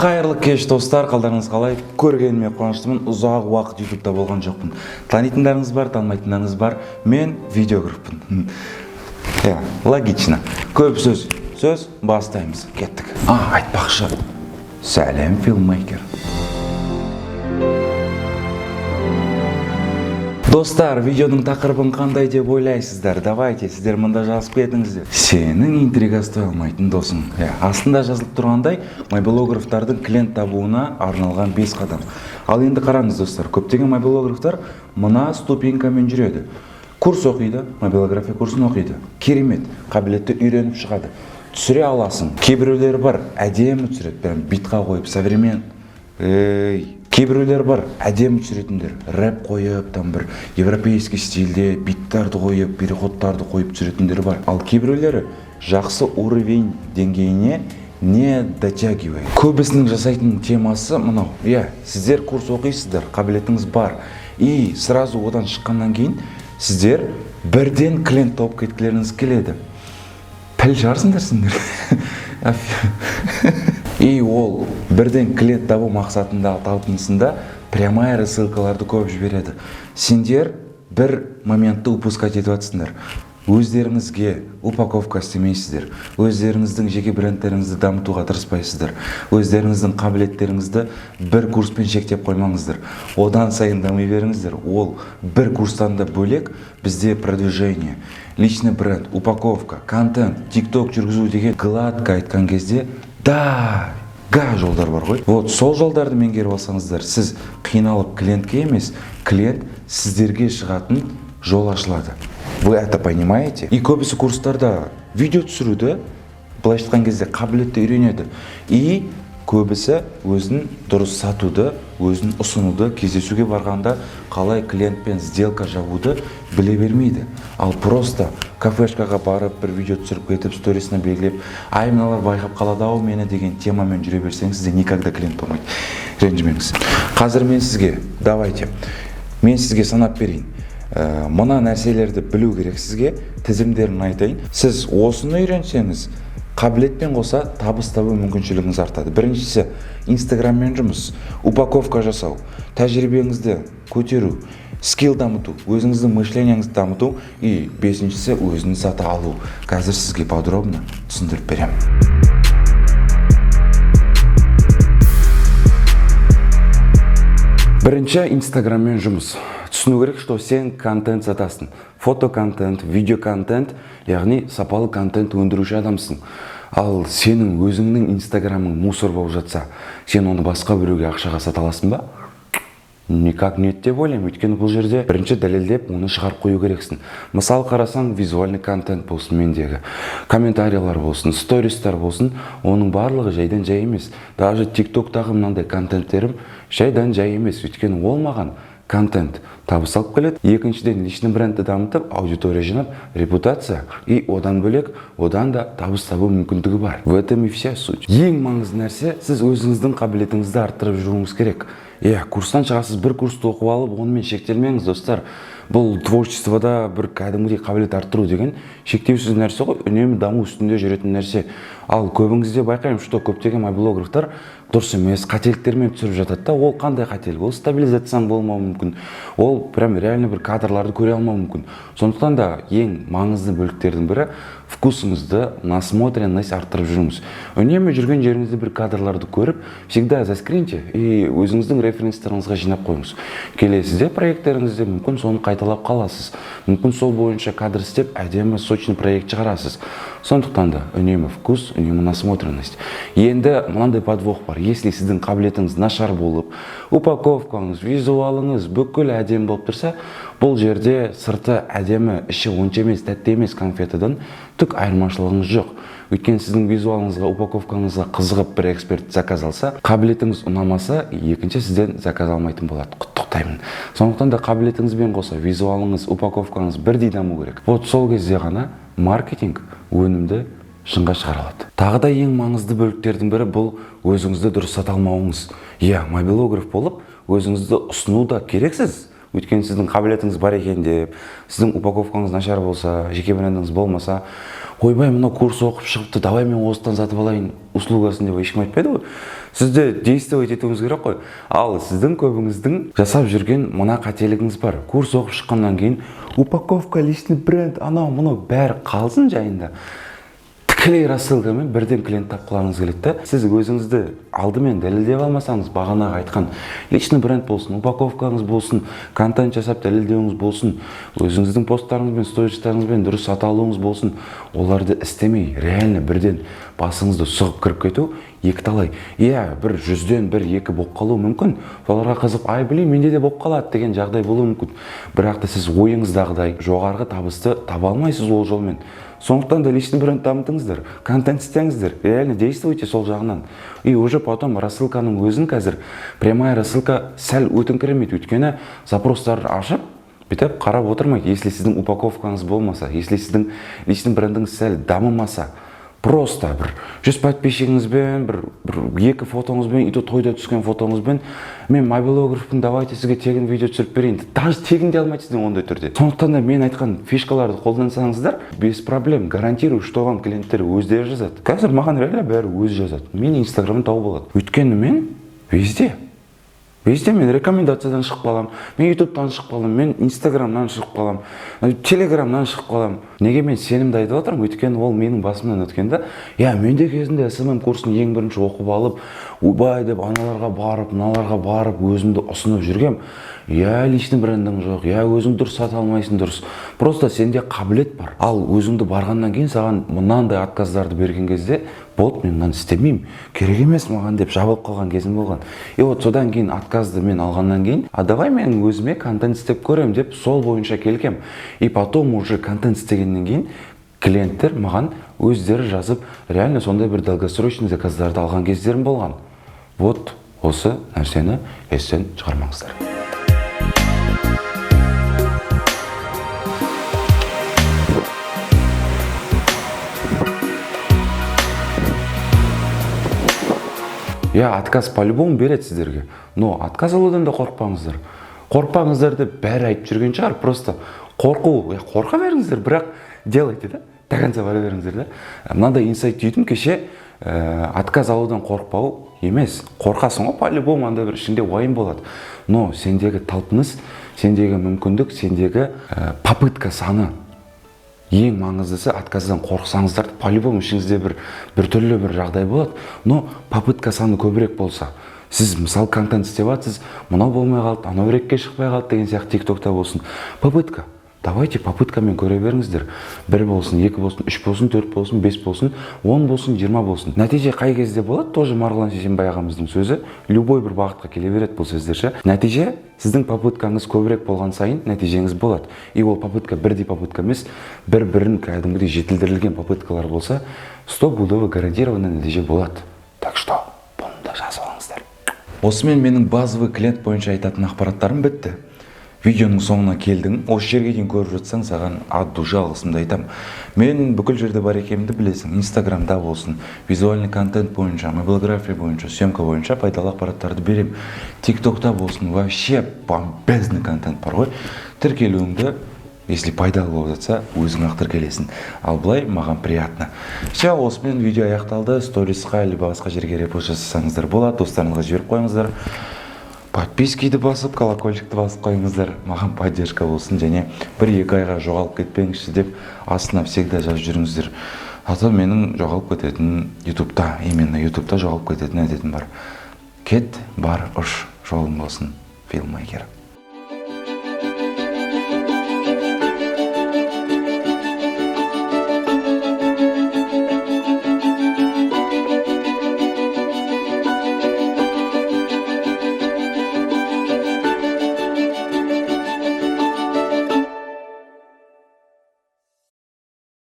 Қайырлы кеш достар, қалдарыңыз қалай? Көргеніме қуаныштымын. Ұзақ уақыт YouTube'да болған жоқпын. Танитындарыңыз бар, танымайтындарыңыз бар. Мен видеографпын. Логично. Көп сөз бастаймыз. Кеттік. Айтпақшы. Сәлем филммейкер. Достар, видеоның тақырыбын қандай деп ойлайсыздар? Давайте, сіздер мында жазып кетіңіздер. Сенің интрига стой алмайтын досың. Астында жазылып тұрғандай, мобилографтардың клиент табуына арналған 5 қадам. Ал енді қараңыз достар, көптеген мобилографтар мына ступенькамен жүреді. Курс оқиды, мобилография курсын оқиды. Керемет, қабілетті үйреніп шығады. Түсіре аласың. Кейбіреулер бар, әдемі түсіреді, прям битқа қойып, современ. Кейбіреулер бар, әдемі түсіретіндер, рэп қойып, там бір европейский стильде биттарды қойып, переходтарды қойып түсіретіндер бар. Ал кейбіреулері жақсы уровень деңгейіне не дотягивает. Көбісінің жасайтын темасы мынау. Сіздер курс оқисыздар, қабілетіңіз бар. И сразу одан шыққаннан кейін сіздер бірден клиент тауып кеткілеріңіз келеді. Піл жарсыңдар сендер. И ол бірден клиент табу мақсатында талпынысында прямая рассылкаларды көп жібереді. Сендер бір моментті упускать етіп жатсыңдар. Өздеріңізге упаковка істемейсіздер. Өздеріңіздің жеке брендтеріңізді дамытуға тырыспайсыздар. Өздеріңіздің қабілеттеріңізді бір курспен шектеп қоймаңыздар. Одан сайын дами беріңіздер. Ол бір курстан да бөлек бізде продвижение, личный бренд, упаковка, контент, TikTok жүргізу деген гладко айтқан кезде жолдар бар ғой. Сол жолдарды меңгеріп алсаңыздар, сіз қиналып клиентке емес, клиент сіздерге шығатын жол ашылады. Вы это понимаете? И көбісі курстарда видео түсіруді, былайша айтқан кезде қабілетті үйренеді. И көбісі өзін дұрыс сатуды, өзін ұсынуды, кездесуге барғанда қалай клиентпен сделка жабуды біле бермейді. Ал просто кафешкаға барып бір видео түсіріп кетіп, сторисіне белгілеп, мыналар байқап қалады ау мені деген темамен жүре берсеңіз, сізде никогда клиент болмайды. Ренжімеңіз. Қазір мен сізге санап берейін. Мына нәрселерді білу керек сізге, тізімдерін айтайын. Сіз осыны үйренсеңіз, қабілетпен қоса табыс табу мүмкіншілігіңіз артады. Біріншісі Инстаграммен жұмыс, упаковка жасау, тәжірибеңізді көтеру, скилл дамыту, өзіңіздің мышленияңызды дамыту и бесіншісі өзін сата алу. Қазір сізге подробно түсіндіріп беремін. Бірінші Инстаграммен жұмыс. Түсіну керек, что сен контент сатасың. Фотоконтент, видеоконтент, яғни сапалы контент өндіруші адамсың. Ал сенің өзіңнің Инстаграмың мусор болып жатса, сен оны басқа біреуге ақшаға сата аласың ба? Никак нет деп ойлаймын. Өйткені бұл жерде бірінші дәлелдеп, оны шығарып қою керексің. Мысал қарасаң, визуальный контент болсын мендегі, комментариялар болсын, стористар болсын, оның барлығы жайдан жай емес. Даже TikTok-тағы мынандай контенттерім жайдан жай емес. Өйткені ол маған контент табыс алып келеді. Екіншіден личный брендті дамытып, аудитория жинап, репутация и одан бөлек, одан да табыс табу мүмкіндігі бар. В этом и вся суть. Ең маңызды нәрсе, сіз өзіңіздің қабілетіңізді арттырып жүруіңіз керек. Курстан шығасыз, бір курсты оқып алып, онымен шектелмеңіз, достар. Бұл творчествода бір кәдімгідей қабілет арттыру деген шектеусіз нәрсе ғой, үнемі даму үстінде жүретін нәрсе. Ал көбіңізде байқаймын, что көптеген мобилографтар дұрыс емес, қателіктермен түсіріп жатады да, ол қандай қателік? Ол стабилизацияң болмауы мүмкін. Ол прям реально бір кадрларды көре алмауы мүмкін. Сондықтан да ең маңызды бөліктердің бірі вкусыңызды, насмотренность арттырып жүріңіз. Үнемі жүрген жеріңізде бір кадрларды көріп, всегда заскриньте и өзіңіздің референстеріңізге жинап қойыңыз. Келесіде проекттеріңізде мүмкін соны қайталап қаласыз. Мүмкін сол бойынша кадр істеп, әдемі сочный проект шығарасыз. Сондықтан да үнемі вкус, үнемі насмотренность. Енді мынандай подвох бар. Если сіздің қабілетіңіз нашар болып, упаковкаңыз, визуалыңыз бүкіл әдемі болып тұрса, бұл жерде сырты әдемі, іші онша емес, тәтті емес конфетадан түк айырмашылығыңыз жоқ. Өйткені сіздің визуалыңызға, упаковкаңызға қызығып бір эксперт заказ алса, қабілетіңіз ұнамаса, екінші сізден заказ алмайтын болады. Құттықтаймын. Сондықтан да қабілетіңізбен қоса, визуалыңыз, упаковкаңыз бірдей даму керек. Сол кезде ғана маркетинг өнімді шыңға шығара алады. Тағы да ең маңызды бөліктердің бірі бұл өзіңізді дұрыс сата алмауыңыз. Мобилограф болып, өзіңізді ұсыну да керексіз. Өйткені сіздің қабілетіңіз бар екен деп, сіздің упаковкаңыз нашар болса, жеке брендіңіз болмаса, ойбай, мынау курс оқып шығыпты, давай мен осыдан сатып алайын услугасын деп ешкім айтпайды ғой. Сізді действовать етуіңіз керек қой. Ал сіздің көбіңіздің жасап жүрген мына қателігіңіз бар. Курс оқып шыққаннан кейін упаковка, личный бренд, анау мынау бәрі қалсын жайында. Тікелей рассылкамен бірден клиент тапқыларыңыз келеді. Сіз өзіңізді алдымен дәлелдеп алмасаңыз, бағанағы айтқан личный бренд болсын, упаковкаңыз болсын, контент жасап дәлелдеуіңіз болсын, өзіңіздің посттарыңызбен, стористарыңызбен дұрыс аталуыңыз болсын, оларды істемей, реально бірден басыңызды сұғып кіріп кету екіталай. Иә, бір 100-ден 1-2 болып қалуы мүмкін. Соларға қызып, ай білей, менде де болып қалады деген жағдай болуы мүмкін. Бірақ та сіз ойыңыздағыдай жоғарғы табысты таба алмайсыз ол жолмен. Сондықтан да личный бренд дамытыңыздар, контент істеңіздер, реально действуйте сол жағынан. И уже потом рассылканың өзін қазір прямая рассылка сәл өтіңкіремейді, өйткені запростарды ашып, бүйтіп қарап отырмайды. Если сіздің упаковкаңыз болмаса, если сіздің личный брендіңіз сәл дамымаса, просто бір 100 подписчигіңізбен, бір 2 фотоңызбен, и то тойда түскен фотоңызбен, мен мобилографпын, давайте сізге тегін видео түсіріп берейін. Даже тегін де алмайсыз ондай түрде. Сондықтан да мен айтқан фишкаларды қолдансаңыздар, без проблем, гарантирую, что вам клиенттер өздері жазады. Қазір маған реально бәрі өзі жазады. Мен инстаграмын тауып алады. Өйткені мен везде мен рекомендациядан шығып қалам, мен ютубтан шығып қалам, мен инстаграмнан шығып қалам, телеграмнан шығып қалам. Неге мен сенімді айтып отырмын? Өйткені ол менің басымнан өткенде, мен де кезінде SMM курсын ең бірінші оқып алып, убай деп аналарға барып, мыналарға барып, өзімді ұсынып жүргем. Личный брендің жоқ, өзің дұрыс сата алмайсың дұрыс. Просто сенде қабілет бар. Ал өзіңді барғаннан кейін саған мынандай отказдарды берген кезде, болды, мен мынаны істемеймін, керек емес маған деп жабылып қалған кезім болған. И вот содан кейін отказды мен алғаннан кейін, давай мен өзіме контент істеп көрем деп сол бойынша келгем. И потом уже контент істегеннен кейін клиенттер маған өздері жазып, реально сондай бір долгосрочный заказдарды алған кездерім болған. Вот осы нәрсені естен шығармаңыздар. Отказ по-любому береді сіздерге. Но отказ алудан да қорықпаңыздар. Қорықпаңыздар деп бәрі айтып жүрген шығар. Просто қорқа беріңіздер, бірақ делайте да. До конца бара беріңіздер да. Мынандай инсайт түйдім кеше, отказ алудан қорықпау емес. Қорқасың ғой, по-любому анда бір ішіңде уайым болады. Но сендегі талпыныс, сендегі мүмкіндік, сендегі попытка саны. Ең маңыздысы, отказдан қорықсаңыздар, по-любому ішіңізде бір түрлі бір жағдай болады. Но попытка саны көбірек болса, сіз мысал контент істеп жатсыз, мынау болмай қалды, анау рекке шықпай қалды деген сияқты тиктокта болсын. Попытка. Давайте попыткамен көре беріңіздер. 1 болсын, 2 болсын, 3 болсын, 4 болсын, 5 болсын, 10 болсын, 20 болсын. Нәтиже қай кезде болады? Тоже Марғұлан Шешенбай ағамыздың сөзі. Любой бір бағытқа келе береді бұл сөздерше. Нәтиже сіздің попыткаңыз көбірек болған сайын нәтижеңіз болады. И ол попытка бірдей попытка емес, бір-бірін кәдімгідей жетілдірілген попыткалар болса, 100% гарантированный нәтиже болады. Так что, бұны да жазып алыңыздар. Осымен менің базовый клиент бойынша айтатын ақпараттарым бітті. Видеоның соңына келдің, осы жерге дейін көріп жатсаң, саған ат душа алғысымды айтам. Мен бүкіл жерде бар екенімді білесің. Инстаграмда болсын, визуальный контент бойынша, мобилография бойынша, съемка бойынша пайдалы ақпараттарды берем. Тиктокта болсын, вообще бомбезный контент бар ғой. Тіркелуіңді, если пайдалы болып жатса, өзің ақ тіркелесің. Ал былай маған приятно. Все, осымен видео аяқталды. Сторисқа, либо басқа жерге репост жасасаңыздар болады, достарыңызға жіберіп қойыңыздар. Подпискиді басып, колокольчикті басып қойыңыздар, маған поддержка болсын, және 1-2 айға жоғалып кетпеңізші деп астына всегда жазып жүріңіздер. А то менің жоғалып кететін ютубта, именно ютубта жоғалып кететін әдетім бар. Кет, бар, ұш, жолың болсын, филмейкер.